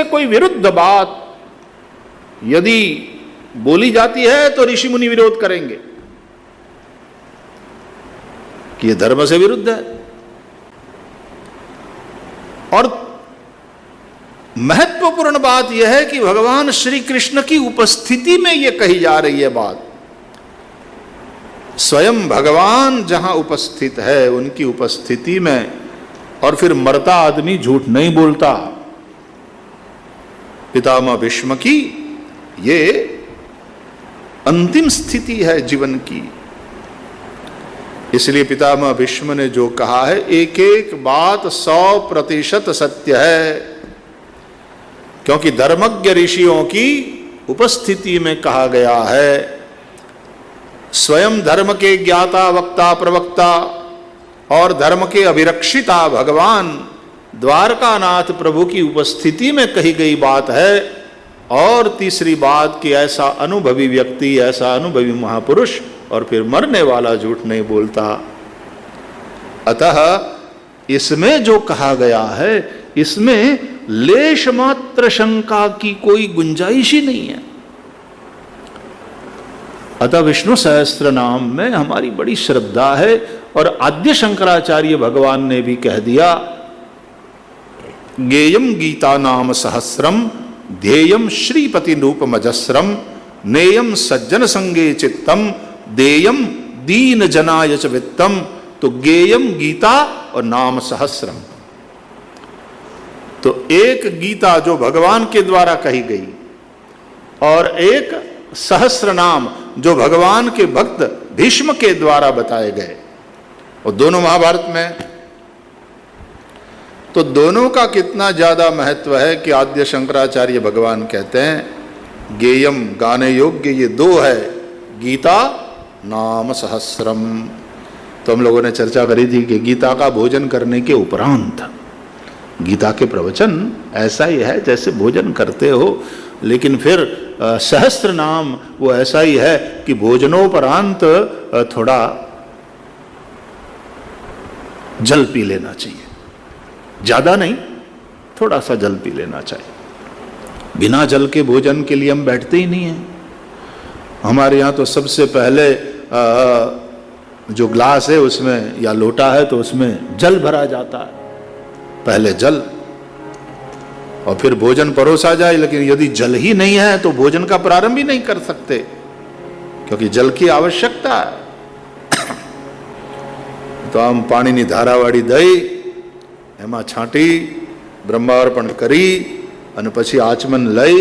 में कोई विरुद्ध बात यदि बोली जाती है तो ऋषि मुनि विरोध करेंगे कि यह धर्म से विरुद्ध है। और महत्वपूर्ण बात यह है कि भगवान श्री कृष्ण की उपस्थिति में यह कही जा रही है बात। स्वयं भगवान जहां उपस्थित है उनकी उपस्थिति में, और फिर मरता आदमी झूठ नहीं बोलता। पितामह भीष्म की ये अंतिम स्थिति है जीवन की। इसलिए पितामह भीष्म ने जो कहा है, एक एक बात 100% सत्य है, क्योंकि धर्मज्ञ ऋषियों की उपस्थिति में कहा गया है। स्वयं धर्म के ज्ञाता, वक्ता, प्रवक्ता और धर्म के अभिरक्षिता भगवान द्वारकानाथ प्रभु की उपस्थिति में कही गई बात है। और तीसरी बात कि ऐसा अनुभवी व्यक्ति, ऐसा अनुभवी महापुरुष और फिर मरने वाला झूठ नहीं बोलता। अतः इसमें जो कहा गया है, इसमें लेश मात्र शंका की कोई गुंजाइश ही नहीं है। अतः विष्णु सहस्त्र नाम में हमारी बड़ी श्रद्धा है। और आद्य शंकराचार्य भगवान ने भी कह दिया, गेयम गीता नाम सहस्रम ध्येयम श्रीपति रूपमजस्रम नेयम सज्जन संगे चित्तम देयम दीन जनाय च वित्तम। तो गेयम गीता और नाम सहस्रम, तो एक गीता जो भगवान के द्वारा कही गई और एक सहस्र नाम जो भगवान के भक्त भीष्म के द्वारा बताए गए, और दोनों महाभारत में। तो दोनों का कितना ज्यादा महत्व है कि आद्य शंकराचार्य भगवान कहते हैं गेयम गाने योग्य ये दो है, गीता नाम सहस्रम। तो हम लोगों ने चर्चा करी थी कि गीता का भोजन करने के उपरांत, गीता के प्रवचन ऐसा ही है जैसे भोजन करते हो, लेकिन फिर सहस्त्र नाम वो ऐसा ही है कि भोजनोपरांत थोड़ा जल पी लेना चाहिए, ज्यादा नहीं, थोड़ा सा जल पी लेना चाहिए। बिना जल के भोजन के लिए हम बैठते ही नहीं हैं। हमारे यहाँ तो सबसे पहले जो ग्लास है उसमें या लोटा है तो उसमें जल भरा जाता है, पहले जल, और फिर भोजन परोसा जाए। लेकिन यदि जल ही नहीं है तो भोजन का प्रारंभ ही नहीं कर सकते, क्योंकि जल की आवश्यकता है। तो हम पाणीनी धारावाળી दही એમાં છાંટી બ્રહ્માર્પણ કરી અને પછી આચમન લઈ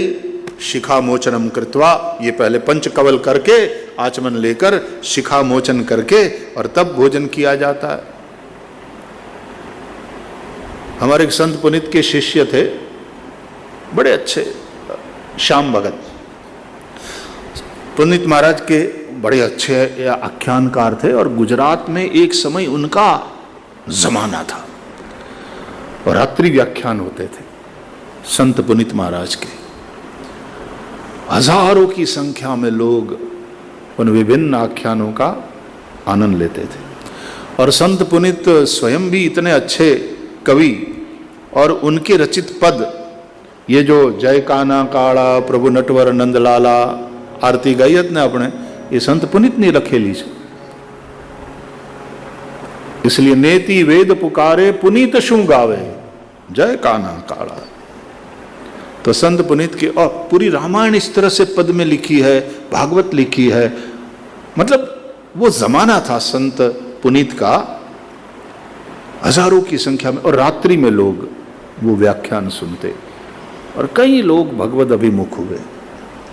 शिखा मोचनम कृत्वा, ये पहले पंचकवल करके आचमन लेकर शिखा मोचन करके और तब भोजन किया जाता है। हमारे एक संत पुनीत के शिष्य थे, बड़े अच्छे, श्याम भगत। पुनीत महाराज के बड़े अच्छे आख्यानकार थे और गुजरात में एक समय उनका जमाना था और रात्रि व्याख्यान होते थे संत पुनीत महाराज के। हजारों की संख्या में लोग उन विभिन्न आख्यानों का आनंद लेते थे। और संत पुनीत स्वयं भी इतने अच्छे कवि, और उनके रचित पद, ये जो जय काना काड़ा प्रभु नटवर नंदलाला आरती गाई ने अपने, ये संत पुनीत ने रखेली है। इसलिए नेति वेद पुकारे पुनीत शू गावे, जय काना काड़ा। तो संत पुनीत की, और पूरी रामायण इस तरह से पद में लिखी है, भागवत लिखी है। मतलब वो जमाना था संत पुनीत का, हजारों की संख्या में, और रात्रि में लोग वो व्याख्यान सुनते, और कई लोग भगवत अभिमुख हुए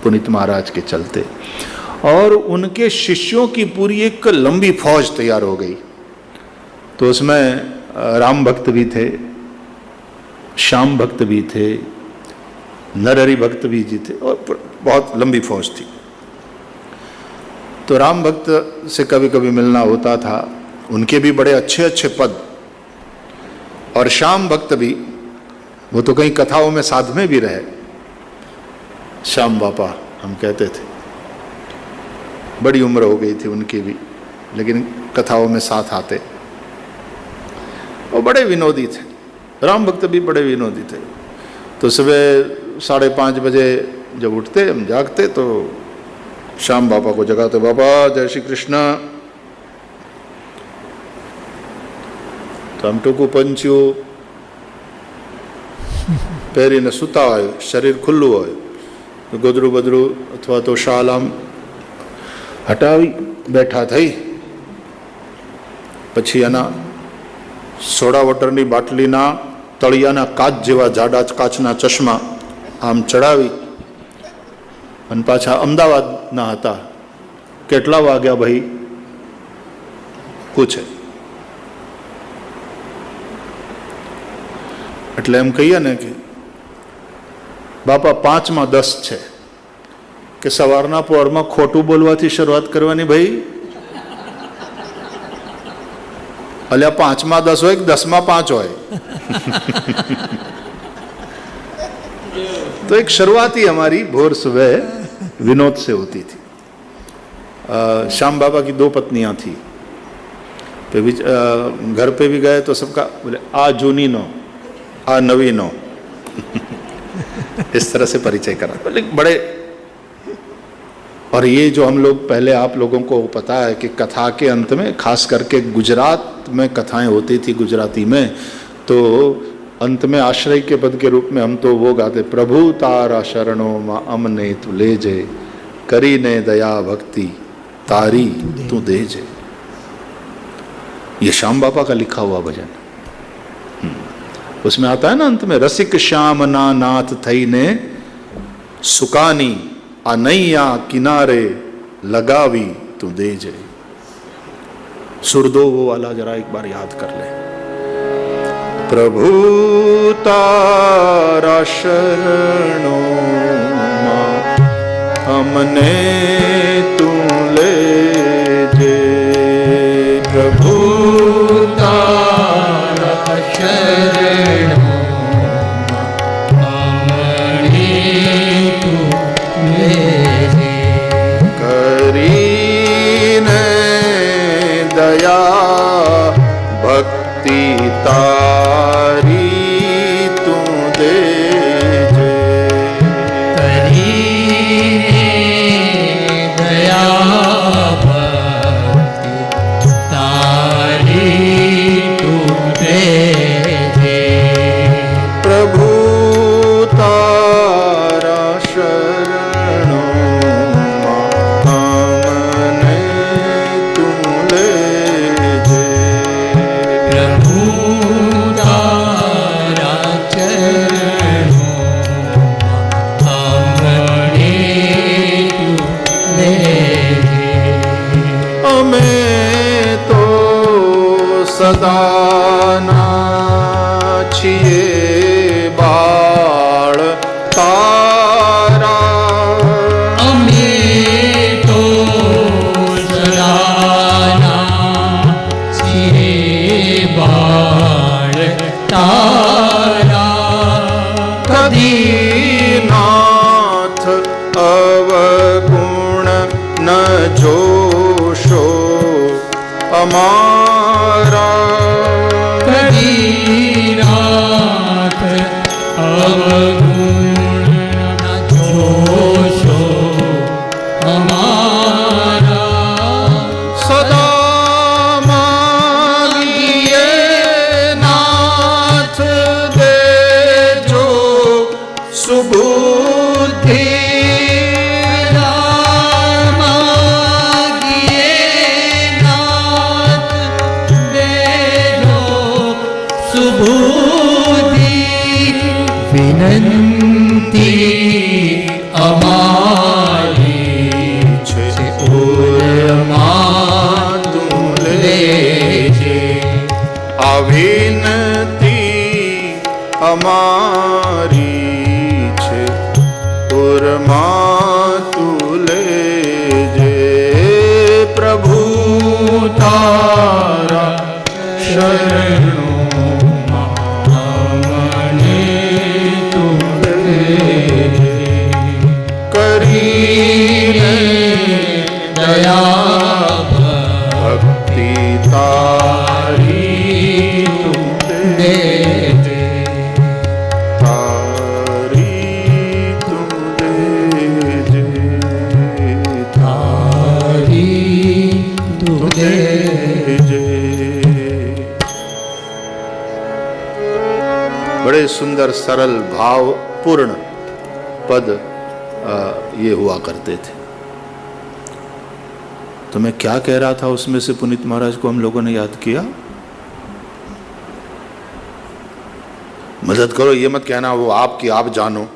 पुनीत महाराज के चलते। और उनके शिष्यों की पूरी एक लंबी फौज तैयार हो गई। तो उसमें राम भक्त भी थे, श्याम भक्त भी थे, नरहरि भक्त भी जी थे, और बहुत लंबी फौज थी। तो राम भक्त से कभी कभी मिलना होता था, उनके भी बड़े अच्छे अच्छे पद। और श्याम भक्त भी, वो तो कई कथाओं में साध में भी रहे, श्याम बापा हम कहते थे। बड़ी उम्र हो गई थी उनकी भी, लेकिन कथाओं में साथ आते। वो बड़े विनोदी थे, राम भक्त भी बड़े विनोदी थे। तो सुबह 5:30 बजे जब उठते, हम जागते तो श्याम बाबा को जगाते, बाबा जय श्री कृष्ण। तो हम टूकू पंच्यू પહેરીને સૂતા હોય, શરીર ખુલ્લું હોય તો ગોદડું બદડું અથવા તો શાલ આમ હટાવી બેઠા થઈ, પછી એના સોડા વોટરની બાટલીના તળિયાના કાચ જેવા જાડા કાચના ચશ્મા આમ ચડાવી અને પાછા અમદાવાદના હતા. કેટલા વાગ્યા ભાઈ પૂછે. એટલે એમ કહીએ ને કે બાપા 5:10 છે, કે સવારના પોરમાં ખોટું બોલવાથી શરૂઆત કરવાની ભાઈ. અલ્યા 5:10 હોય કે 10:05 હોય. तो एक शुरुआती हमारी भोर सुबह विनोद से होती थी. श्याम बाबा की 2 पत्नियां थी. घर पे भी गए तो सबका बोले आ जूनी नो, आ नवी नो. इस तरह से परिचय करा. बड़े, और ये जो हम लोग पहले, आप लोगों को पता है कि कथा के अंत में, खास करके गुजरात में कथाएं होती थी गुजराती में, तो अंत में आश्रय के पद के रूप में हम तो वो गाते, प्रभु तारा शरणों मां अमने तू ले जे, करी ने दया भक्ति तारी तू दे जे. ये श्याम बाबा का लिखा हुआ भजन. उसमें आता है ना अंत में, रसिक श्याम ना नाथ थई ने सुकानी आ नैया किनारे लगावी तू दे जे. सुरदो वो वाला जरा एक बार याद कर ले. प्रभु तारा शरणों मां हमने तू ले जे. प्रभु तारा शरणों हमने तू ले जे. करीने दया भक्ति तारी तू दे जे. करीने दया भक्ति तारी तू दे जे. प्रभु तारा शरणों हमने तू ले जे. प्रभु तारा चरणों हमने तू ले जे. हमें तो सदाना छिए बाळ तारा. हमें तो सदाना छिए बाळ तारा. कदी नाथ अवगुण न जोशो हमारा. कदी नाथ अवगुण न जोशो हमारा. सदा मांगिए नाथ दे जो सुबुद्धि. विनंती અમારી છે ઓરમાં તું લેજે. આ વિનંતી અમારી છે ઓરમાં તું લેજે. પ્રભુ તારા શરણો करी सुंदर सरल भावपूर्ण पद ये हुआ करते थे। तो मैं क्या कह रहा था उसमें से पुनीत महाराज को हम लोगों ने याद किया। मदद करो, ये मत कहना वो आपकी, आप जानो।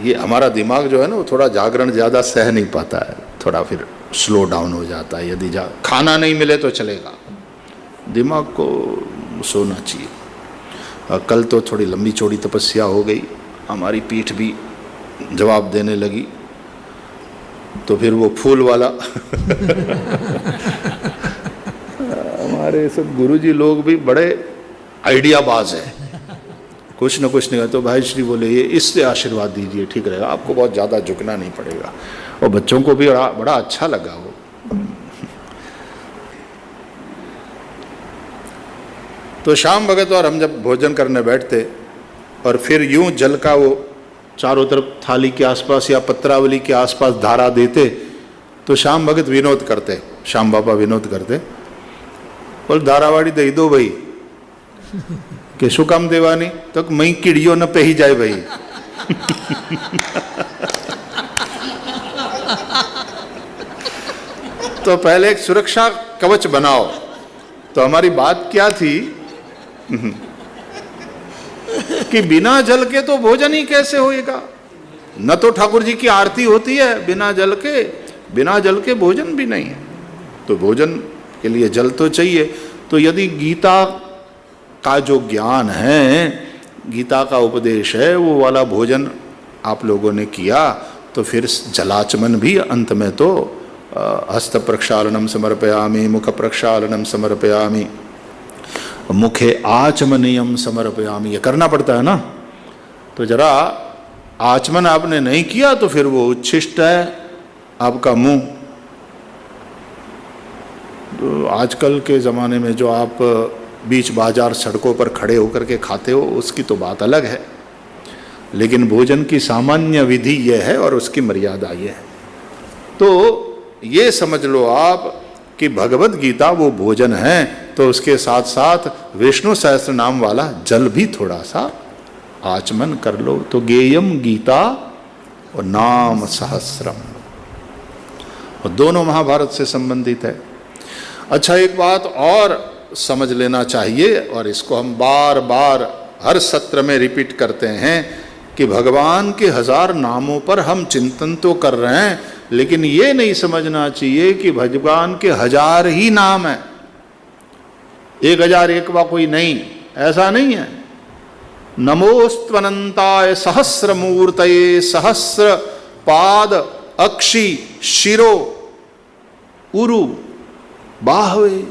ये हमारा दिमाग जो है ना वो थोड़ा जागरण ज़्यादा सह नहीं पाता है, थोड़ा फिर स्लो डाउन हो जाता है। यदि खाना नहीं मिले तो चलेगा, दिमाग को सोना चाहिए। कल तो थोड़ी लंबी चौड़ी तपस्या हो गई, हमारी पीठ भी जवाब देने लगी, तो फिर वो फूल वाला हमारे सब गुरुजी लोग भी बड़े आइडियाबाज है, कुछ न कुछ नहीं। तो भाई श्री बोले ये इससे आशीर्वाद दीजिए, ठीक रहेगा, आपको बहुत ज़्यादा झुकना नहीं पड़ेगा। और बच्चों को भी बड़ा अच्छा लगा वो। तो श्याम भगत और हम जब भोजन करने बैठते और फिर यूं जल का वो चारों तरफ थाली के आसपास या पत्रावली के आसपास धारा देते, तो श्याम भगत विनोद करते, श्याम बाबा विनोद करते, बोल धारावाड़ी दे दो भाई के शू काम देवानी, तो मई कीड़ियों न पे ही जाए भाई। तो पहले एक सुरक्षा कवच बनाओ। तो हमारी बात क्या थी कि बिना जल के तो भोजन ही कैसे होएगा। न तो ठाकुर जी की आरती होती है बिना जल के भोजन भी नहीं है। तो भोजन के लिए जल तो चाहिए। तो यदि गीता का जो ज्ञान है, गीता का उपदेश है, वो वाला भोजन आप लोगों ने किया, तो फिर जलाचमन भी अंत में तो हस्त प्रक्षालनम समर्पयामि, मुख प्रक्षालनम समर्पयामि, मुखे आचमनीयम समर्पयामि, ये करना पड़ता है ना। तो जरा आचमन आपने नहीं किया तो फिर वो उच्छिष्ट है आपका मुंह। तो आजकल के ज़माने में जो आप बीच बाजार सड़कों पर खड़े होकर के खाते हो उसकी तो बात अलग है, लेकिन भोजन की सामान्य विधि यह है और उसकी मर्यादा ये है। तो ये समझ लो आप कि भगवत गीता वो भोजन है, तो उसके साथ साथ विष्णु सहस्त्र नाम वाला जल भी थोड़ा सा आचमन कर लो। तो गेयम गीता और नाम सहस्रम, और दोनों महाभारत से संबंधित है। अच्छा, एक बात और समझ लेना चाहिए, और इसको हम बार बार हर सत्र में रिपीट करते हैं कि भगवान के 1000 नामों पर हम चिंतन तो कर रहे हैं, लेकिन ये नहीं समझना चाहिए कि भगवान के 1000 ही नाम है, 1001वां कोई नहीं, ऐसा नहीं है। नमोस्त्वनंताय सहस्रमूर्तये सहस्र पाद अक्षि शिरो उरु बाहवे।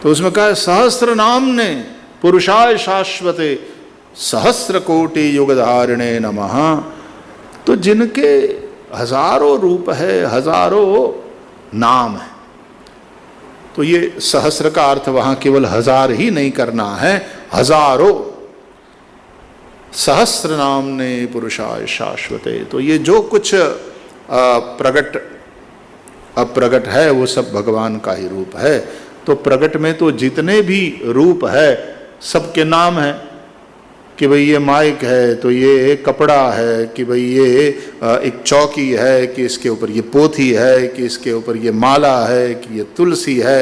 तो उसमें कहा सहस्र नाम ने पुरुषाय शाश्वते सहस्र कोटि युगधारिणे नमः। तो जिनके हजारों रूप है, हजारों नाम है, तो ये सहस्र का अर्थ वहां केवल 1000 ही नहीं करना है, हजारों सहस्र नाम ने पुरुषाय शाश्वते। तो ये जो कुछ प्रगट अप्रगट है वो सब भगवान का ही रूप है। तो प्रगट में तो जितने भी रूप है सबके नाम है, कि भाई ये माइक है, तो ये एक कपड़ा है, कि भाई ये एक चौकी है, कि इसके ऊपर ये पोथी है, कि इसके ऊपर ये माला है, कि ये तुलसी है।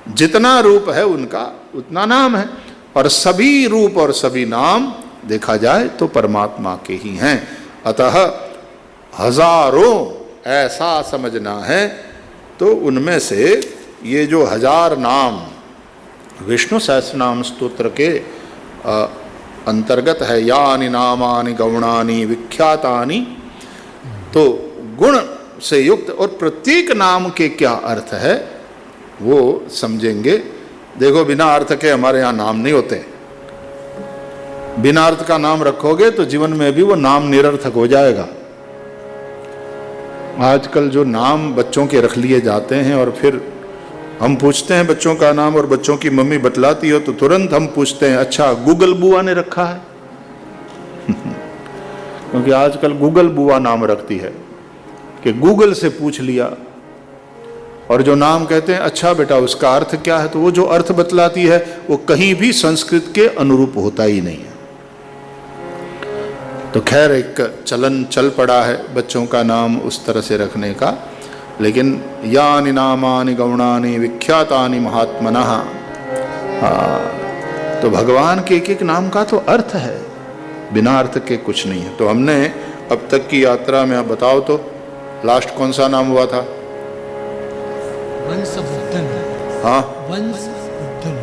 जितना रूप है उनका उतना नाम है, और सभी रूप और सभी नाम देखा जाए तो परमात्मा के ही हैं। अतः हजारों ऐसा समझना है। तो उनमें से ये जो 1000 नाम विष्णु सहस्रनाम स्तोत्र के अंतर्गत है, यानि नामानि गौणानि विख्यातानि, तो गुण से युक्त, और प्रत्येक नाम के क्या अर्थ है वो समझेंगे। देखो, बिना अर्थ के हमारे यहाँ नाम नहीं होते। बिना अर्थ का नाम रखोगे तो जीवन में भी वो नाम निरर्थक हो जाएगा। आजकल जो नाम बच्चों के रख लिए जाते हैं, और फिर हम पूछते हैं बच्चों का नाम, और बच्चों की मम्मी बतलाती हो तो तुरंत हम पूछते हैं, अच्छा गूगल बुआ ने रखा है? क्योंकि आजकल गूगल बुआ नाम रखती है कि गूगल से पूछ लिया। और जो नाम कहते हैं अच्छा बेटा उसका अर्थ क्या है, तो वो जो अर्थ बतलाती है वो कहीं भी संस्कृत के अनुरूप होता ही नहीं है। तो खैर एक चलन चल पड़ा है बच्चों का नाम उस तरह से रखने का, लेकिन यानि नामानि गौणानि विख्यातानि महात्मनः, तो भगवान के एक एक नाम का तो अर्थ है, बिना अर्थ के कुछ नहीं है। तो हमने अब तक की यात्रा में, आप बताओ तो लास्ट कौन सा नाम हुआ था? वंशवर्धन। हाँ, वंशवर्धन,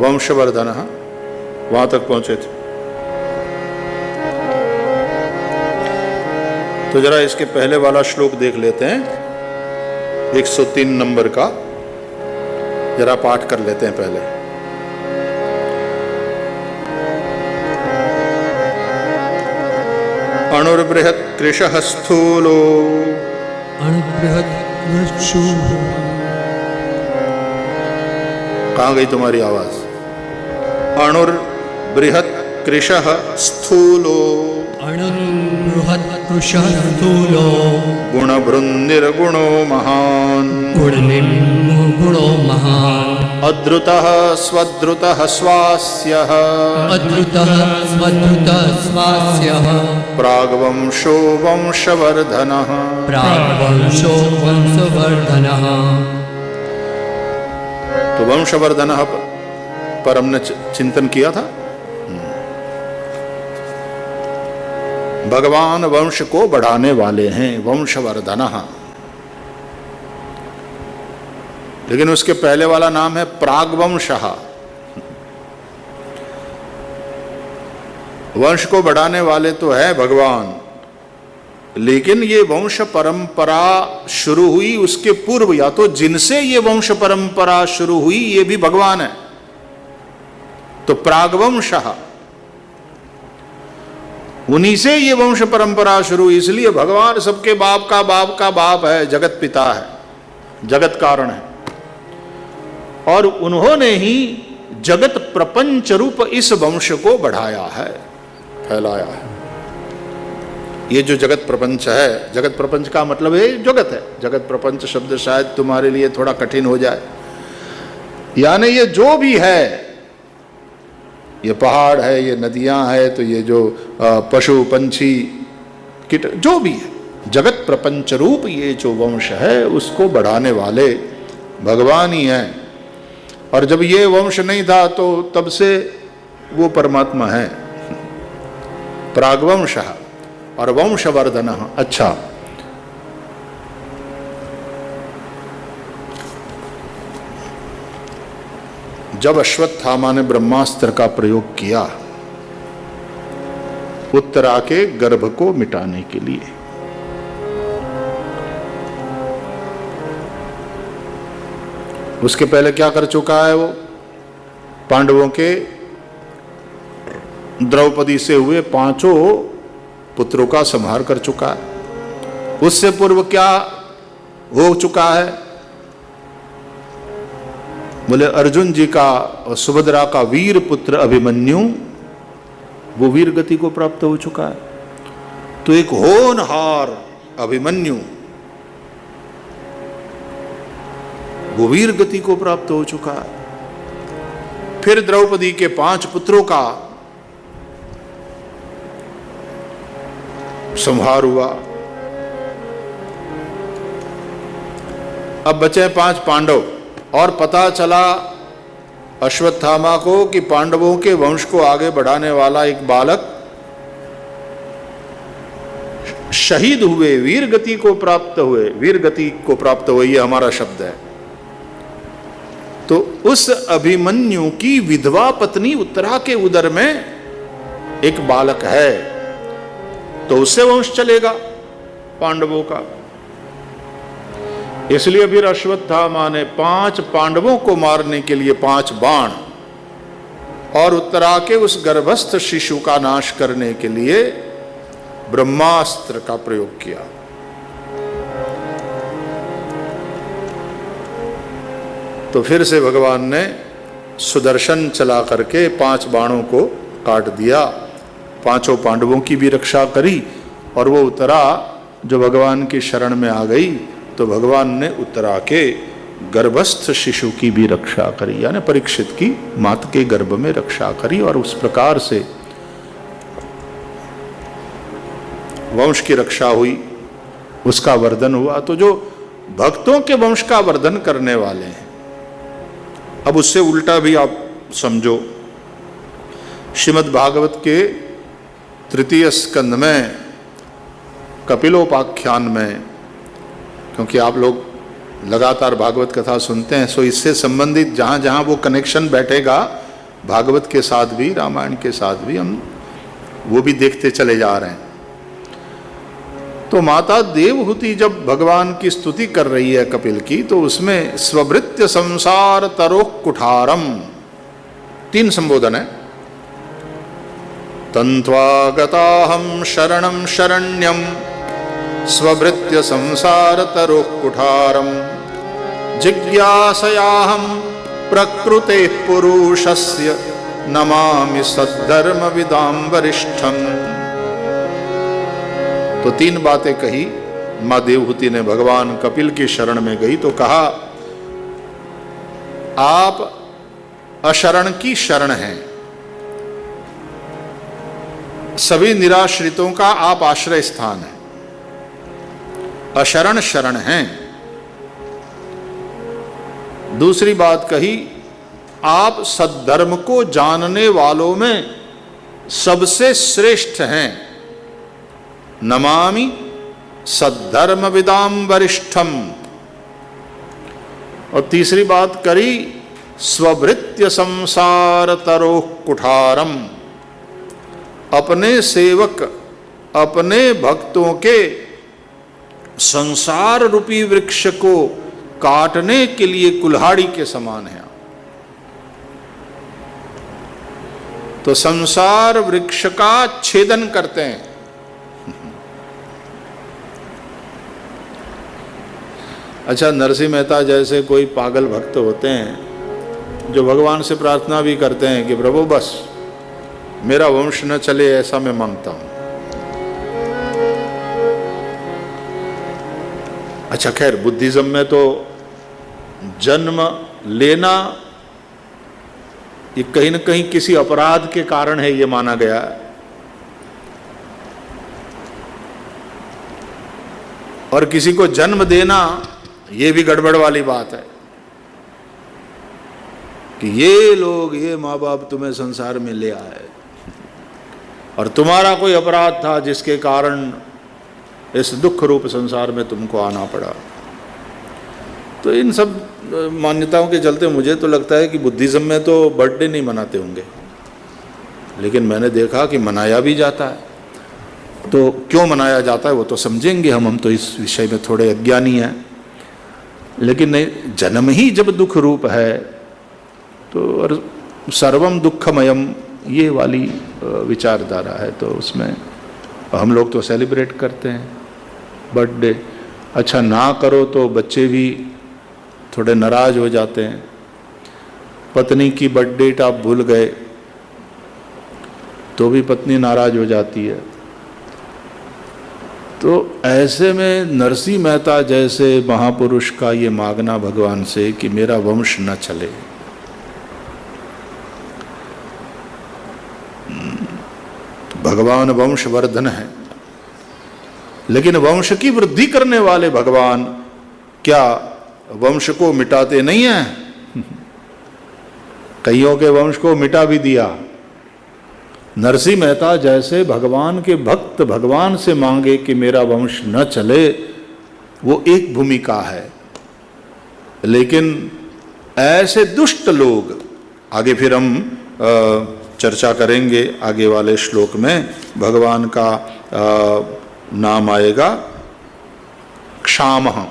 वंशवर्धन, वहां तक पहुंचे थे। तो जरा इसके पहले वाला श्लोक देख लेते हैं, 103 नंबर का जरा पाठ कर लेते हैं पहले। अणुर्बृहत् कृशः स्थूलो, अणुबृहत् कृशो। कहाँ गई तुम्हारी आवाज? अणुर्बृहत् कृशः स्थूलो, अणुबृहत् कृशः स्थूलो, गुणभृन्निर्गुणो महान्, गुणो महान्, अद्रुतः स्वद्रुतः स्वास्यः, अद्रुतः स्वद्रुतः स्वास्यः, प्राग्वंशो वंशवर्धनः, प्राग्वंशो वंशवर्धनः। तो वंशवर्धनः पर हमने चिंतन किया था। भगवान वंश को बढ़ाने वाले हैं, वंशवर्धनः। लेकिन उसके पहले वाला नाम है प्राग्वंशः। वंश को बढ़ाने वाले तो है भगवान, लेकिन ये वंश परंपरा शुरू हुई उसके पूर्व, या तो जिनसे ये वंश परंपरा शुरू हुई ये भी भगवान है। तो प्राग्वंशः, उन्हीं से ये वंश परंपरा शुरू हुई, इसलिए भगवान सबके बाप का बाप है, जगत पिता है, जगत कारण है। और उन्होंने ही जगत प्रपंच रूप इस वंश को बढ़ाया है, फैलाया है। ये जो जगत प्रपंच है, जगत प्रपंच का मतलब है जगत है। जगत प्रपंच शब्द शायद तुम्हारे लिए थोड़ा कठिन हो जाए, यानी ये जो भी है, ये पहाड़ है, ये नदियां है, तो ये जो पशु पंछी कीट जो भी है, जगत प्रपंच रूप ये जो वंश है उसको बढ़ाने वाले भगवान ही हैं। और जब ये वंश नहीं था तो तब से वो परमात्मा है, प्राग्वंशः और वंशवर्धनः। अच्छा, जब अश्वत्थामा ने ब्रह्मास्त्र का प्रयोग किया उत्तरा के गर्भ को मिटाने के लिए, उसके पहले क्या कर चुका है वो? पांडवों के द्रौपदी से हुए 5 पुत्रों का संहार कर चुका है। उससे पूर्व क्या हो चुका है? बोले अर्जुन जी का और सुभद्रा का वीर पुत्र अभिमन्यु, वो वीर गति को प्राप्त हो चुका है। तो एक होनहार अभिमन्यु वो वीर गति को प्राप्त हो चुका है। फिर द्रौपदी के 5 पुत्रों का संहार हुआ। अब बचे 5 पांडव, और पता चला अश्वत्थामा को कि पांडवों के वंश को आगे बढ़ाने वाला एक बालक शहीद हुए, वीर गति को प्राप्त हुए, वीर गति को प्राप्त हुए, ये हमारा शब्द है। तो उस अभिमन्यु की विधवा पत्नी उत्तरा के उदर में एक बालक है, तो उससे वंश चलेगा पांडवों का। इसलिए फिर अश्वत्थामा ने 5 पांडवों को मारने के लिए 5 बाण और उत्तरा के उस गर्भस्थ शिशु का नाश करने के लिए ब्रह्मास्त्र का प्रयोग किया। तो फिर से भगवान ने सुदर्शन चला करके 5 बाणों को काट दिया, 5 पांडवों की भी रक्षा करी और वो उत्तरा जो भगवान की शरण में आ गई तो भगवान ने उत्तरा के गर्भस्थ शिशु की भी रक्षा करी, यानी परीक्षित की माता के गर्भ में रक्षा करी, और उस प्रकार से वंश की रक्षा हुई, उसका वर्धन हुआ। तो जो भक्तों के वंश का वर्धन करने वाले हैं, अब उससे उल्टा भी आप समझो। श्रीमद् भागवत के तृतीय स्कंद में कपिलोपाख्यान में, क्योंकि आप लोग लगातार भागवत कथा सुनते हैं, सो इससे संबंधित जहाँ जहाँ वो कनेक्शन बैठेगा भागवत के साथ भी, रामायण के साथ भी, हम वो भी देखते चले जा रहे हैं। तो माता देवहूति जब भगवान की स्तुति कर रही है कपिल की, तो उसमें स्वभृत्य संसार तरोः कुठारम 3 संबोधन है। तन्त्वागताहं शरणं शरण्यं स्वभृत्य संसार तरोः कुठारम जिज्ञासयाहं प्रकृतेः पुरुषस्य नमामि सद्धर्म विदां वरिष्ठम। तो 3 बातें कही माँ देवहूति ने। भगवान कपिल की शरण में गई तो कहा, आप अशरण की शरण हैं, सभी निराश्रितों का आप आश्रय स्थान है, अशरण शरण हैं। दूसरी बात कही, आप सद्धर्म को जानने वालों में सबसे श्रेष्ठ हैं, नमामि सद्धर्म विदाम वरिष्ठम। और तीसरी बात करी, स्वभृत्य संसार तरोः कुठारम, अपने सेवक अपने भक्तों के संसार रूपी वृक्ष को काटने के लिए कुल्हाड़ी के समान है। तो संसार वृक्ष का छेदन करते हैं। अच्छा, नरसिंह मेहता जैसे कोई पागल भक्त होते हैं जो भगवान से प्रार्थना भी करते हैं कि प्रभु बस मेरा वंश न चले, ऐसा मैं मांगता हूं। अच्छा, खैर बुद्धिज्म में तो जन्म लेना ये कहीं न कहीं किसी अपराध के कारण है, ये माना गया है। और किसी को जन्म देना ये भी गड़बड़ वाली बात है कि ये लोग, ये माँ बाप तुम्हें संसार में ले आए और तुम्हारा कोई अपराध था जिसके कारण इस दुख रूप संसार में तुमको आना पड़ा। तो इन सब मान्यताओं के चलते मुझे तो लगता है कि बुद्धिज्म में तो बर्थडे नहीं मनाते होंगे, लेकिन मैंने देखा कि मनाया भी जाता है। तो क्यों मनाया जाता है वो तो समझेंगे हम तो इस विषय में थोड़े अज्ञानी हैं। लेकिन नहीं, जन्म ही जब दुख रूप है तो और सर्वम दुखमयम ये वाली विचारधारा है, तो उसमें हम लोग तो सेलिब्रेट करते हैं बर्थडे। अच्छा, ना करो तो बच्चे भी थोड़े नाराज हो जाते हैं। पत्नी की बर्थडे आप भूल गए तो भी पत्नी नाराज हो जाती है। तो ऐसे में नरसिंह मेहता जैसे महापुरुष का ये मांगना भगवान से कि मेरा वंश न चले, भगवान वंशवर्धन है, लेकिन वंश की वृद्धि करने वाले भगवान क्या वंश को मिटाते नहीं हैं? कईयों के वंश को मिटा भी दिया। नरसिंह मेहता जैसे भगवान के भक्त भगवान से मांगे कि मेरा वंश न चले, वो एक भूमिका है। लेकिन ऐसे दुष्ट लोग, आगे फिर हम चर्चा करेंगे, आगे वाले श्लोक में भगवान का नाम आएगा क्षामः।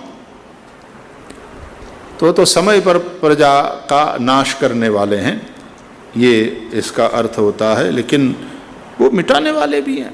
तो समय पर प्रजा का नाश करने वाले हैं, ये इसका अर्थ होता है। लेकिन वो मिटाने वाले भी हैं।